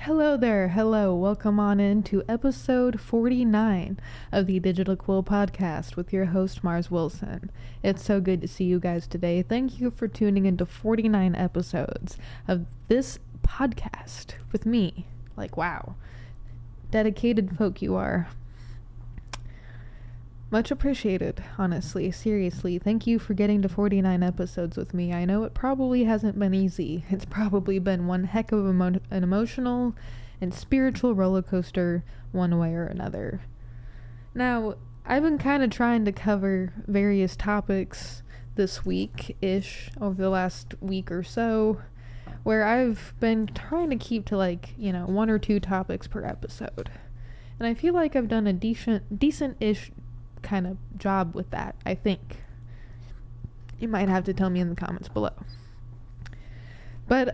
Hello there, hello, welcome on in to episode 49 of the Digital Quill podcast with your host Mars Wilson. It's so good to see you guys today. Thank you for tuning into 49 episodes of this podcast with me. Like, wow, dedicated folk you are. Much appreciated, honestly, seriously. Thank you for getting to 49 episodes with me. I know it probably hasn't been easy. It's probably been one heck of an emotional and spiritual roller coaster one way or another. Now, I've been kind of trying to cover various topics this week-ish, over the last week or so, where I've been trying to keep to one or two topics per episode. And I feel like I've done a decent-ish kind of job with that, I think. You might have to tell me in the comments below. But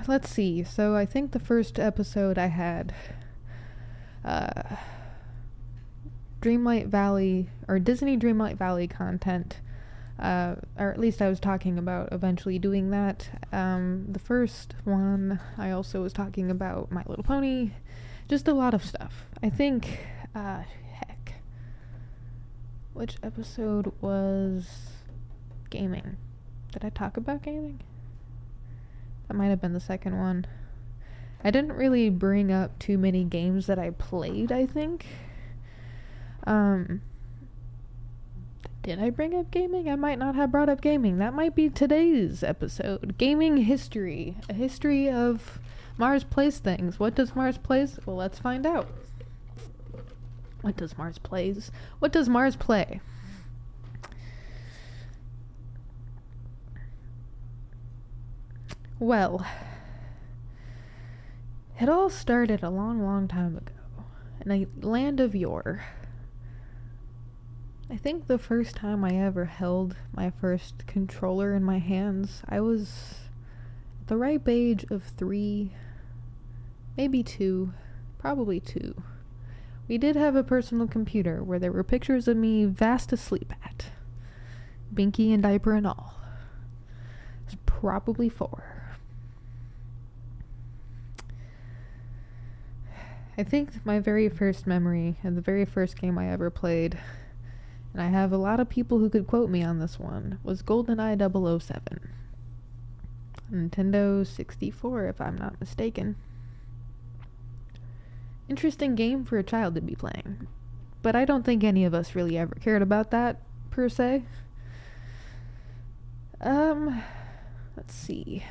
let's see. So I think the first episode I had Dreamlight Valley or Disney Dreamlight Valley content, or at least I was talking about eventually doing that. The first one I also was talking about My Little Pony, just a lot of stuff. I think which episode was gaming? Did I talk about gaming? That might have been the second one. I didn't really bring up too many games that I played, I think. Did I bring up gaming? I might not have brought up gaming. That might be today's episode. Gaming history. A history of Mars plays things. What does Mars plays? Well, let's find out. What does Mars plays? What does Mars play? Well, it all started a long time ago in a land of yore. I think the first time I ever held my first controller in my hands, I was at the ripe age of 3, maybe 2, probably 2. We did have a personal computer where there were pictures of me fast asleep at. Binky and diaper and all. It was probably 4. I think my very first memory and the very first game I ever played, and I have a lot of people who could quote me on this one, was GoldenEye 007. Nintendo 64, if I'm not mistaken. Interesting game for a child to be playing. But I don't think any of us really ever cared about that, per se. Let's see.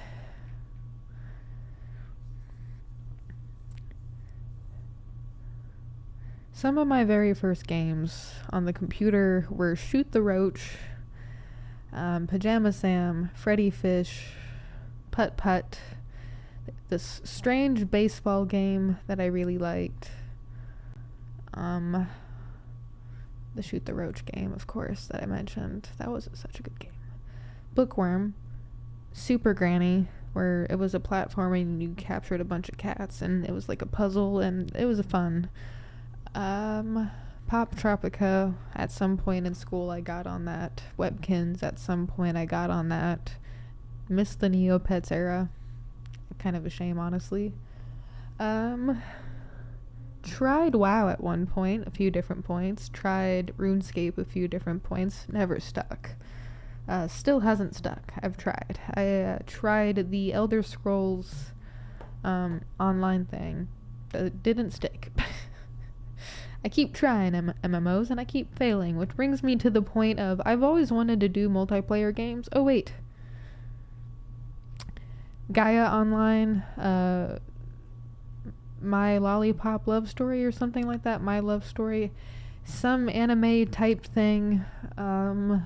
Some of my very first games on the computer were Shoot the Roach, Pajama Sam, Freddy Fish, Putt Putt, this strange baseball game that I really liked. The Shoot the Roach game, of course, that I mentioned. That was such a good game. Bookworm, Super Granny, where it was a platforming and you captured a bunch of cats and it was like a puzzle and it was fun. Pop Tropica, at some point in school I got on that. Webkins, at some point I got on that. Missed the Neopets era. Kind of a shame, honestly. Tried WoW at one point, a few different points. Tried RuneScape a few different points. Never stuck. Still hasn't stuck. I've tried. I tried the Elder Scrolls online thing. That didn't stick. I keep trying MMOs and I keep failing, which brings me to the point of I've always wanted to do multiplayer games. Oh wait. Gaia Online, My Lollipop Love Story or something like that. My Love Story. Some anime type thing. There's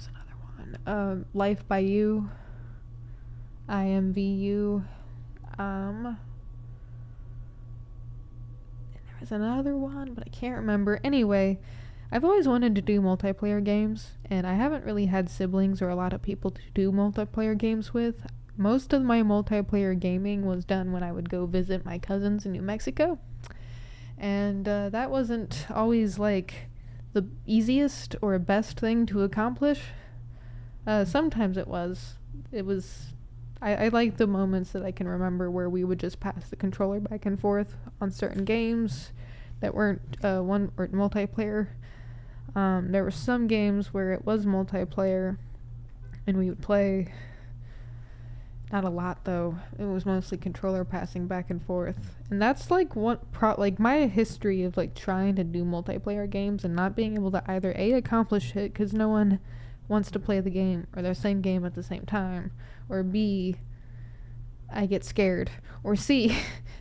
another one. Life by You. IMVU. And there was another one, but I can't remember. Anyway, I've always wanted to do multiplayer games, and I haven't really had siblings or a lot of people to do multiplayer games with. Most of my multiplayer gaming was done when I would go visit my cousins in New Mexico, and that wasn't always like the easiest or best thing to accomplish. Sometimes it was. I like the moments that I can remember where we would just pass the controller back and forth on certain games that weren't one or multiplayer. There were some games where it was multiplayer and we would play. Not a lot though. It was mostly controller passing back and forth. And that's like like my history of like trying to do multiplayer games and not being able to either A, accomplish it because no one wants to play the game or the same game at the same time, or B, I get scared, or C,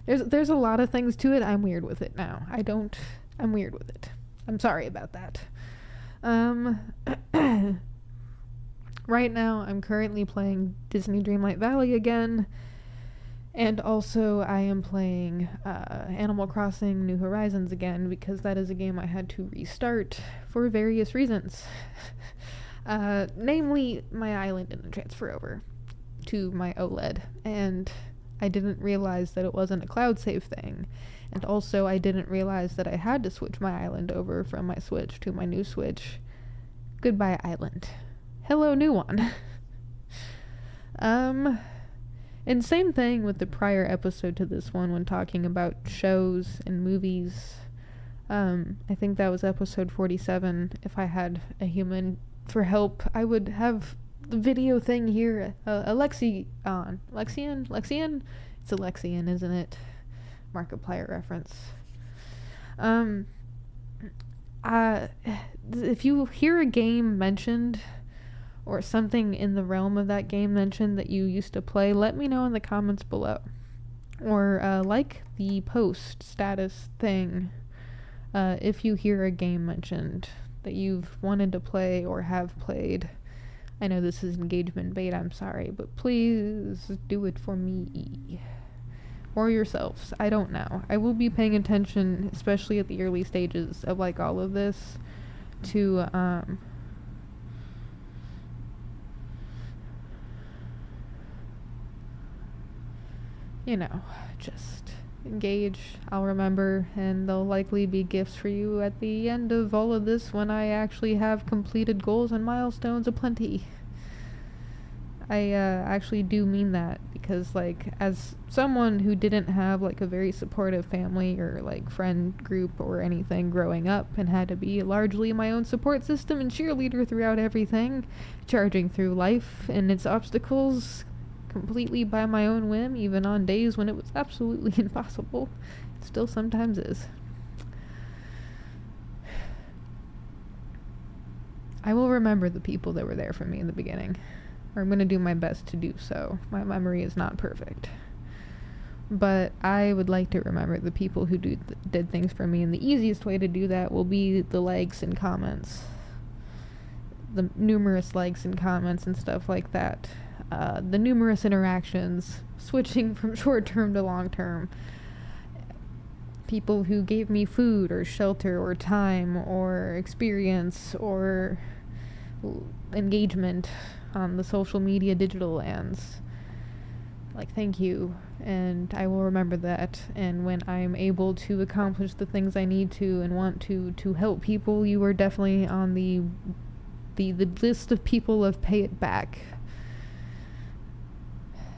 there's a lot of things to it. I'm weird with it now. I'm weird with it. I'm sorry about that. Right now, I'm currently playing Disney Dreamlight Valley again, and also I am playing Animal Crossing New Horizons again, because that is a game I had to restart for various reasons. Namely, my island didn't transfer over to my OLED, and I didn't realize that it wasn't a cloud save thing, and also I didn't realize that I had to switch my island over from my Switch to my new Switch. Goodbye, island. Hello, new one. And same thing with the prior episode to this one when talking about shows and movies. I think that was episode 47. If I had a human for help, I would have the video thing here. Lexian? It's Alexian, isn't it? Markiplier reference. If you hear a game mentioned, or something in the realm of that game mentioned that you used to play, let me know in the comments below. Or like the post status thing if you hear a game mentioned that you've wanted to play or have played. I know this is engagement bait, I'm sorry, but please do it for me. Or yourselves, I don't know. I will be paying attention, especially at the early stages of like all of this, to just engage. I'll remember, and there'll likely be gifts for you at the end of all of this when I actually have completed goals and milestones aplenty. I actually do mean that, because like as someone who didn't have like a very supportive family or like friend group or anything growing up and had to be largely my own support system and cheerleader throughout everything, charging through life and its obstacles completely by my own whim, even on days when it was absolutely impossible. It still sometimes is. I will remember the people that were there for me in the beginning. Or I'm going to do my best to do so. My memory is not perfect. But I would like to remember the people who did things for me, and the easiest way to do that will be the likes and comments. The numerous likes and comments and stuff like that. The numerous interactions, switching from short-term to long-term. People who gave me food or shelter or time or experience or engagement on the social media digital lands. Like, thank you, and I will remember that. And when I'm able to accomplish the things I need to and want to help people, you are definitely on the list of people of pay it back.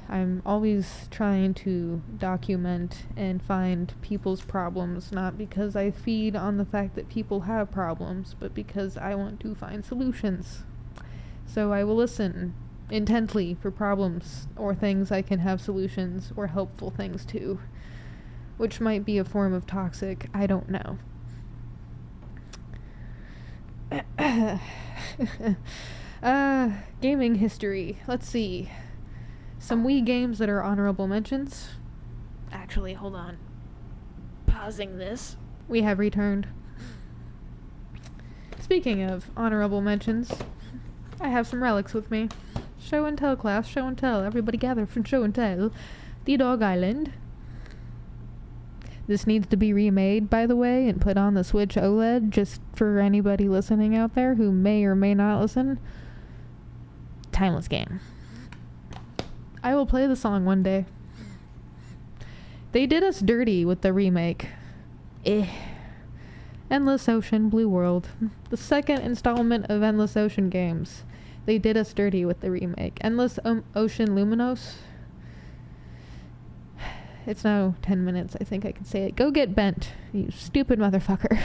I'm always trying to document and find people's problems, not because I feed on the fact that people have problems, but because I want to find solutions. So I will listen intently for problems or things I can have solutions or helpful things to, which might be a form of toxic, I don't know. Gaming history. Let's see. Some Wii games that are honorable mentions. Actually, hold on. Pausing this. We have returned. Speaking of honorable mentions, I have some relics with me. Show and tell, class. Show and tell. Everybody gather from show and tell. The Dog Island. This needs to be remade, by the way, and put on the Switch OLED, just for anybody listening out there who may or may not listen. Timeless game. I will play the song one day. They did us dirty with the remake. Endless Ocean Blue World. The second installment of Endless Ocean games. They did us dirty with the remake. Endless Ocean Luminos. It's now 10 minutes. I think I can say it. Go get bent, you stupid motherfucker.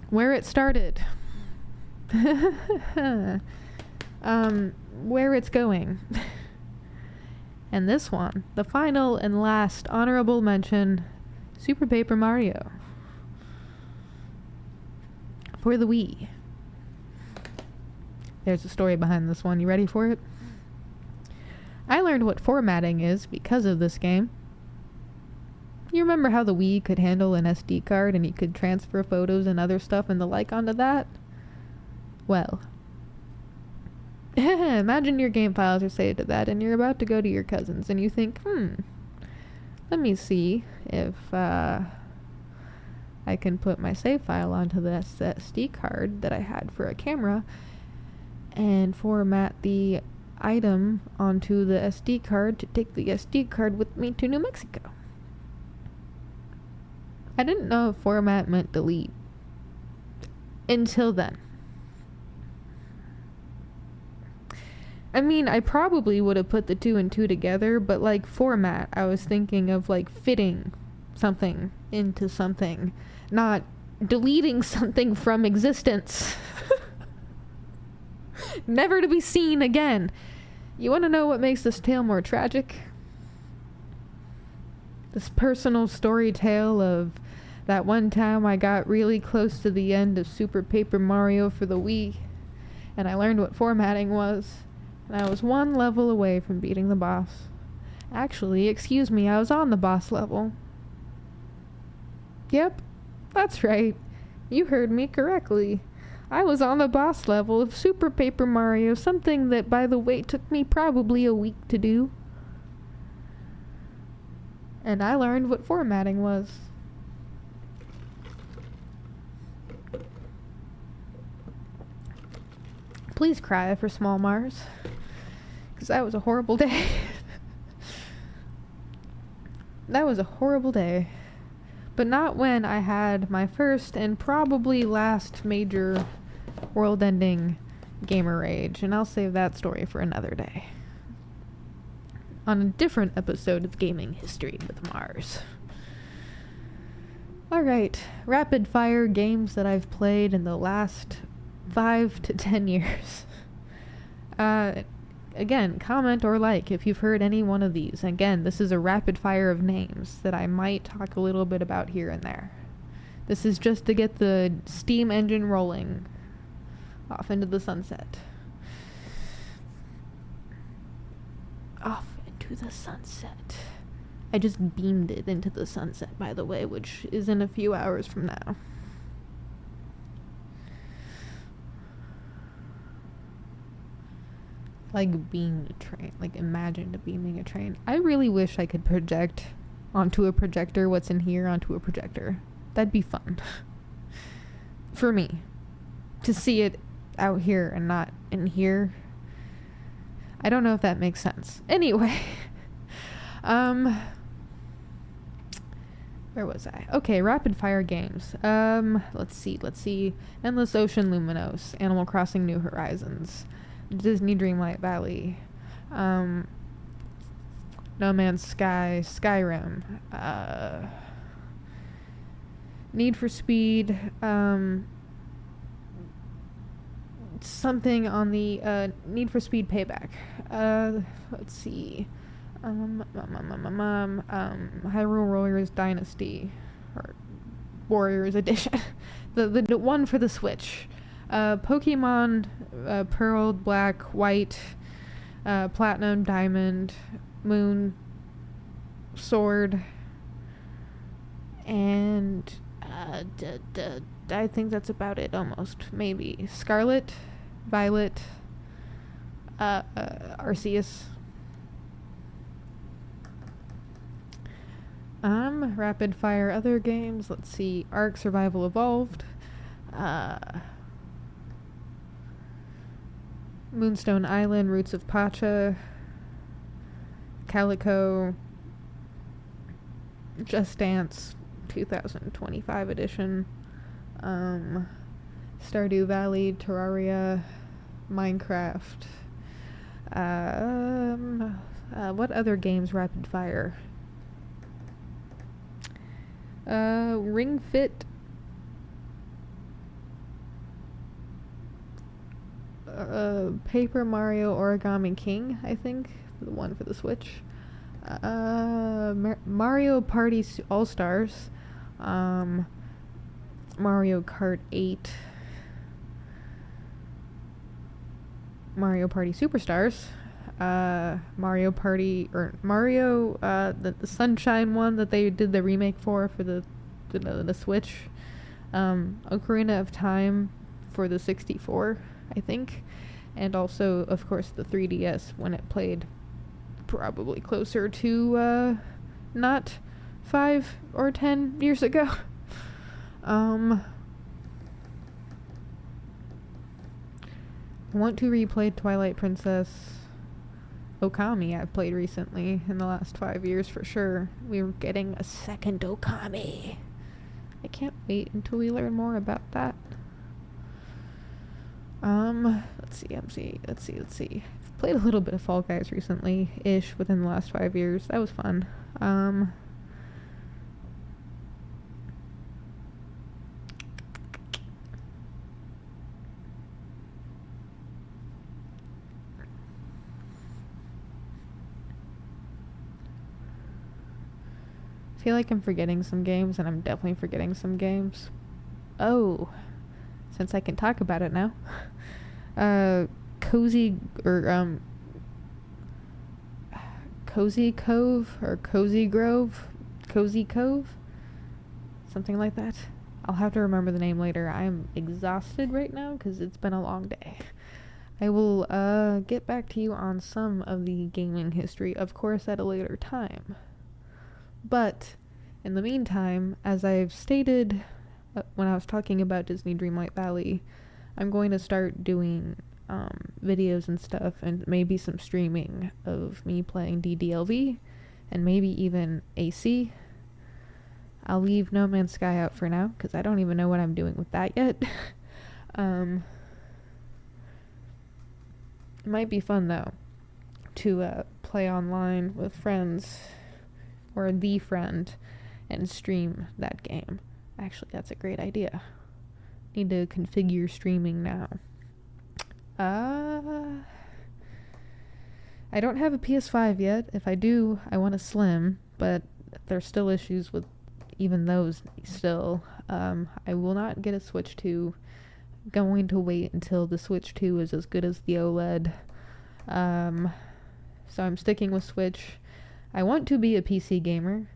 Where it started. Where it's going. And this one, the final and last honorable mention, Super Paper Mario. For the Wii. There's a story behind this one. You ready for it? I learned what formatting is because of this game. You remember how the Wii could handle an SD card and you could transfer photos and other stuff and the like onto that? Well, imagine your game files are saved to that and you're about to go to your cousin's and you think, let me see if I can put my save file onto this SD card that I had for a camera and format the item onto the SD card to take the SD card with me to New Mexico. I didn't know if format meant delete until then. I mean, I probably would have put the 2 and 2 together, but like format, I was thinking of like fitting something into something, not deleting something from existence. Never to be seen again. You want to know what makes this tale more tragic? This personal story tale of that one time I got really close to the end of Super Paper Mario for the Wii, and I learned what formatting was, and I was one level away from beating the boss. Actually, excuse me, I was on the boss level. Yep, that's right. You heard me correctly. I was on the boss level of Super Paper Mario, something that, by the way, took me probably a week to do. And I learned what formatting was. Please cry for Small Mars, because that was a horrible day. That was a horrible day. But not when I had my first and probably last major world-ending gamer rage, and I'll save that story for another day. On a different episode of Gaming History with Mars. Alright, rapid fire games that I've played in the last 5 to 10 years. Again, comment or like if you've heard any one of these. Again, this is a rapid fire of names that I might talk a little bit about here and there. This is just to get the steam engine rolling off into the sunset. Off into the sunset. I just beamed it into the sunset, by the way, which is in a few hours from now. Like beamed a train. Like imagine beaming a train. I really wish I could project onto a projector what's in here onto a projector. That'd be fun. For me. To see it out here and not in here. I don't know if that makes sense. Anyway. Where was I? Okay, rapid fire games. Let's see. Endless Ocean Luminos. Animal Crossing New Horizons. Disney Dreamlight Valley, No Man's Sky, Skyrim, Need for Speed, something on the Need for Speed Payback. Let's see, Hyrule Warriors Dynasty, or Warriors Edition, the one for the Switch. Pokemon, Pearl, Black, White, Platinum, Diamond, Moon, Sword, and I think that's about it, almost, maybe. Scarlet, Violet, Arceus. Rapid fire other games, let's see, Ark Survival Evolved, Moonstone Island, Roots of Pacha, Calico, Just Dance 2025 edition, Stardew Valley, Terraria, Minecraft, What other games rapid fire? Ring Fit. Paper Mario Origami King, I think. The one for the Switch. Mario Party All-Stars. Mario Kart 8. Mario Party Superstars. Mario Party, or Mario, the Sunshine one that they did the remake for the Switch. Ocarina of Time for the 64, I think. And also, of course, the 3DS when it played probably closer to, not 5 or 10 years ago. I want to replay Twilight Princess Okami I've played recently in the last 5 years for sure. We were getting a second Okami. I can't wait until we learn more about that. Let's see. I've played a little bit of Fall Guys recently-ish within the last 5 years. That was fun. I feel like I'm forgetting some games, and I'm definitely forgetting some games. Oh, since I can talk about it now. Cozy Cove or Cozy Grove? Cozy Cove? Something like that. I'll have to remember the name later. I'm exhausted right now because it's been a long day. I will get back to you on some of the gaming history, of course, at a later time. But in the meantime, as I've stated when I was talking about Disney Dreamlight Valley, I'm going to start doing videos and stuff, and maybe some streaming of me playing DDLV, and maybe even AC. I'll leave No Man's Sky out for now, because I don't even know what I'm doing with that yet. It might be fun, though, to play online with friends, or the friend, and stream that game. Actually, that's a great idea. Need to configure streaming now. I don't have a PS5 yet. If I do, I want a Slim, but there's still issues with even those still. I will not get a Switch 2. Going to wait until the Switch 2 is as good as the OLED. So I'm sticking with Switch. I want to be a PC gamer.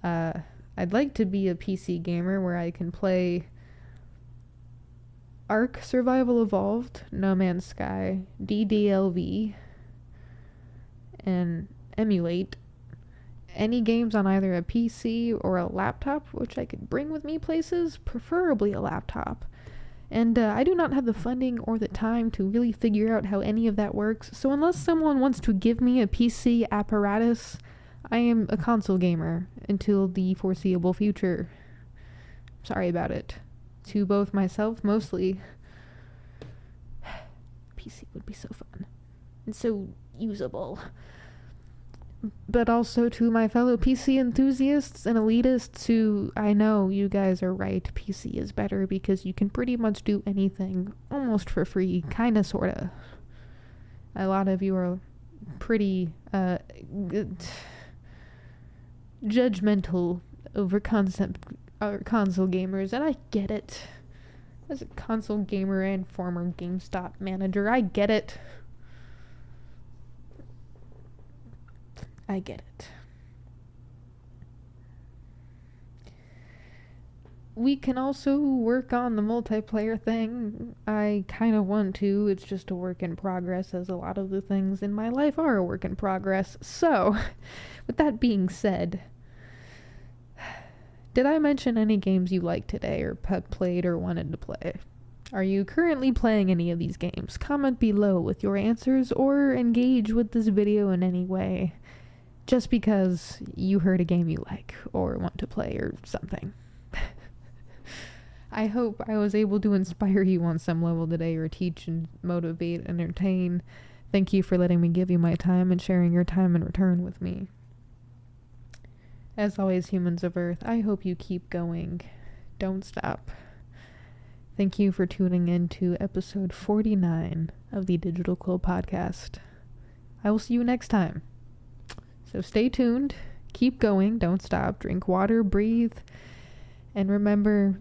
I'd like to be a PC gamer where I can play Ark Survival Evolved, No Man's Sky, DDLV, and emulate any games on either a PC or a laptop, which I could bring with me places, preferably a laptop. And I do not have the funding or the time to really figure out how any of that works, so unless someone wants to give me a PC apparatus, I am a console gamer until the foreseeable future. Sorry about it. To both myself, mostly. PC would be so fun. And so usable. But also to my fellow PC enthusiasts and elitists who, I know you guys are right, PC is better because you can pretty much do anything almost for free, kinda sorta. A lot of you are pretty judgmental over console gamers, and I get it. As a console gamer and former GameStop manager, I get it. I get it. We can also work on the multiplayer thing. I kind of want to. It's just a work in progress, as a lot of the things in my life are a work in progress. So, with that being said, did I mention any games you liked today or played or wanted to play? Are you currently playing any of these games? Comment below with your answers or engage with this video in any way. Just because you heard a game you like or want to play or something. I hope I was able to inspire you on some level today, or teach and motivate, entertain. Thank you for letting me give you my time and sharing your time in return with me. As always, humans of Earth, I hope you keep going. Don't stop. Thank you for tuning in to episode 49 of the Digital Quill podcast. I will see you next time. So stay tuned, keep going, don't stop, drink water, breathe, and remember,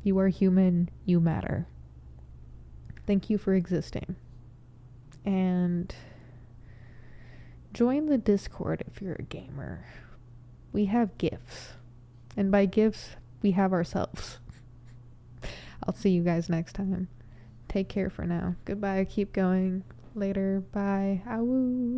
you are human, you matter. Thank you for existing. And join the Discord if you're a gamer. We have gifts. And by gifts, we have ourselves. I'll see you guys next time. Take care for now. Goodbye. Keep going. Later. Bye. Awoo.